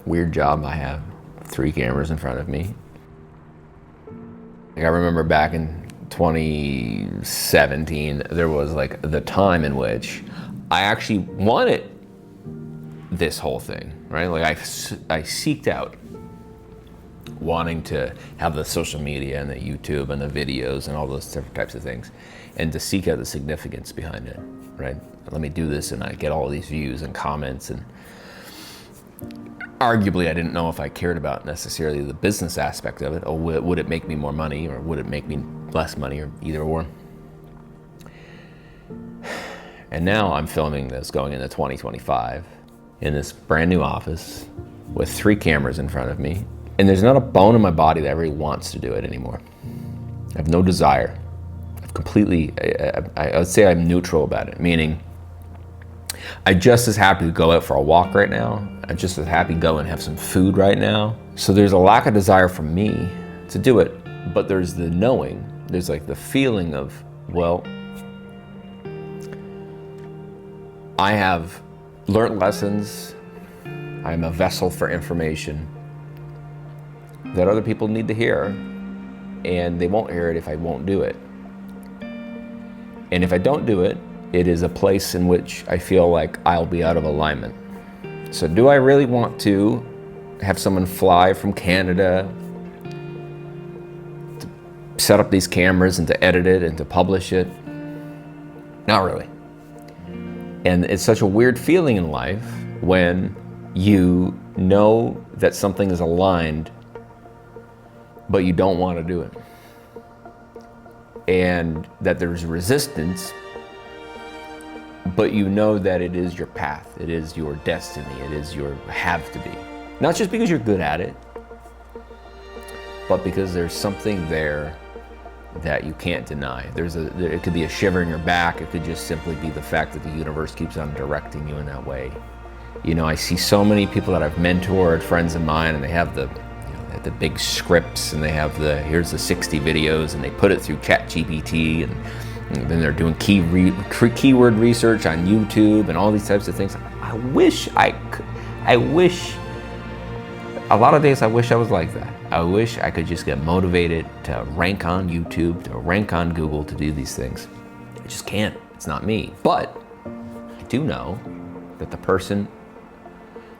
weird job I have. 3 cameras in front of me. Like I remember back in 2017, there was like the time in which I actually wanted this whole thing, right? Like I seeked out wanting to have the social media and the YouTube and the videos and all those different types of things, and to seek out the significance behind it, right? Let me do this and I get all these views and comments, and arguably I didn't know if I cared about necessarily the business aspect of it, or would it make me more money, or would it make me less money, or either or. And now I'm filming this going into 2025 in this brand new office with 3 cameras in front of me. And there's not a bone in my body that really wants to do it anymore. I have no desire. I've completely, I would say I'm neutral about it, meaning I'm just as happy to go out for a walk right now. I'm just as happy to go and have some food right now. So there's a lack of desire from me to do it, but there's the knowing, there's like the feeling of, well, I have learned lessons. I'm a vessel for information that other people need to hear, and they won't hear it if I won't do it. And if I don't do it, it is a place in which I feel like I'll be out of alignment. So do I really want to have someone fly from Canada to set up these cameras and to edit it and to publish it? Not really. And it's such a weird feeling in life when you know that something is aligned, but you don't want to do it. And that there's resistance, but you know that it is your path, it is your destiny, it is your have to be. Not just because you're good at it, but because there's something there that you can't deny. It could be a shiver in your back, it could just simply be the fact that the universe keeps on directing you in that way. You know, I see so many people that I've mentored, friends of mine, and they have the big scripts, and they have here's the 60 videos, and they put it through ChatGPT, and then they're doing keyword research on YouTube and all these types of things. I wish a lot of days I wish I was like that. I wish I could just get motivated to rank on YouTube, to rank on Google, to do these things. I just can't, it's not me. But I do know that the person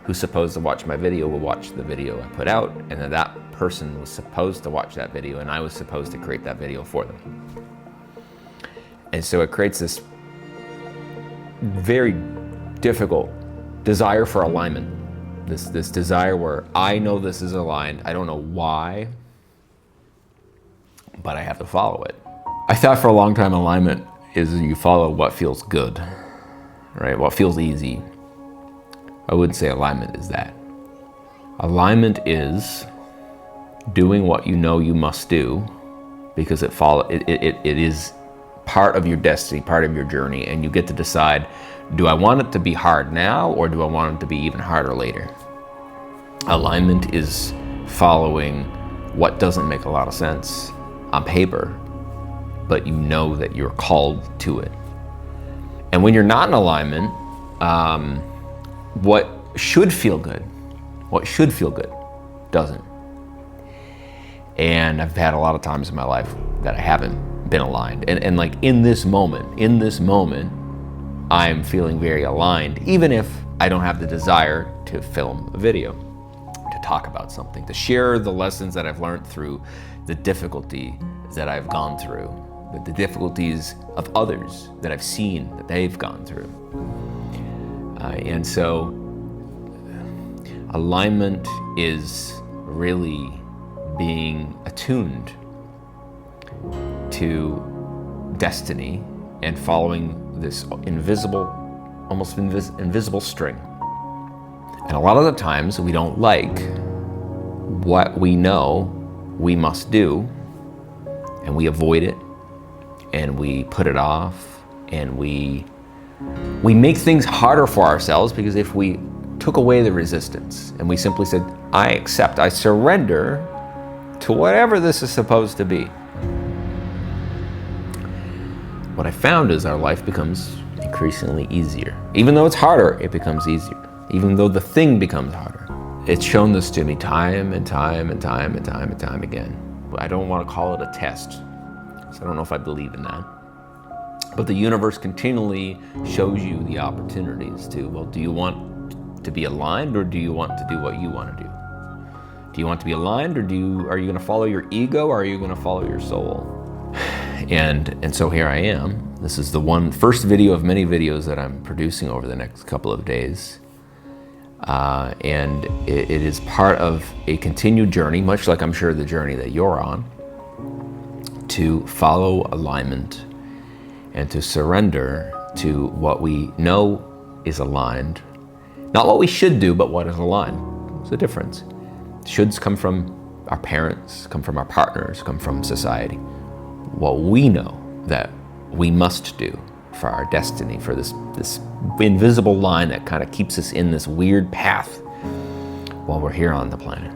who's supposed to watch my video will watch the video I put out, and that person was supposed to watch that video, and I was supposed to create that video for them. And so it creates this very difficult desire for alignment, this desire where I know this is aligned, I don't know why, but I have to follow it. I thought for a long time alignment is you follow what feels good, right? What feels easy. I wouldn't say alignment is that. Alignment is doing what you know you must do because it is part of your destiny, part of your journey, and you get to decide, do I want it to be hard now, or do I want it to be even harder later? Alignment is following what doesn't make a lot of sense on paper, but you know that you're called to it. And when you're not in alignment, what should feel good doesn't. And I've had a lot of times in my life that I haven't been aligned. And like in this moment, I'm feeling very aligned, even if I don't have the desire to film a video, to talk about something, to share the lessons that I've learned through the difficulty that I've gone through, the difficulties of others that I've seen that they've gone through. And so alignment is really being attuned to destiny and following this almost invisible string. And a lot of the times we don't like what we know we must do, and we avoid it, and we put it off, and we make things harder for ourselves, because if we took away the resistance and we simply said, I accept, I surrender to whatever this is supposed to be, what I found is our life becomes increasingly easier. Even though it's harder, it becomes easier. Even though the thing becomes harder, it's shown this to me time and time and time and time and time again. I don't want to call it a test, so I don't know if I believe in that. But the universe continually shows you the opportunities to, well, do you want to be aligned, or do you want to do what you want to do? Do you want to be aligned, or are you going to follow your ego, or are you going to follow your soul? And so here I am. This is the first video of many videos that I'm producing over the next couple of days. And it is part of a continued journey, much like I'm sure the journey that you're on, to follow alignment and to surrender to what we know is aligned. Not what we should do, but what is aligned. There's a difference. Shoulds come from our parents, come from our partners, come from society. What we know that we must do for our destiny, for this invisible line that kind of keeps us in this weird path while we're here on the planet.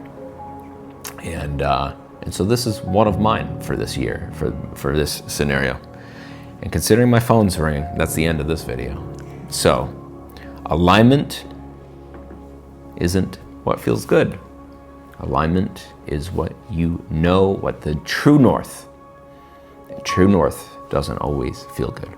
And so this is one of mine for this year, for this scenario. And considering my phone's ringing, that's the end of this video. So, alignment isn't what feels good. Alignment is what you know, what the true north. And true north doesn't always feel good.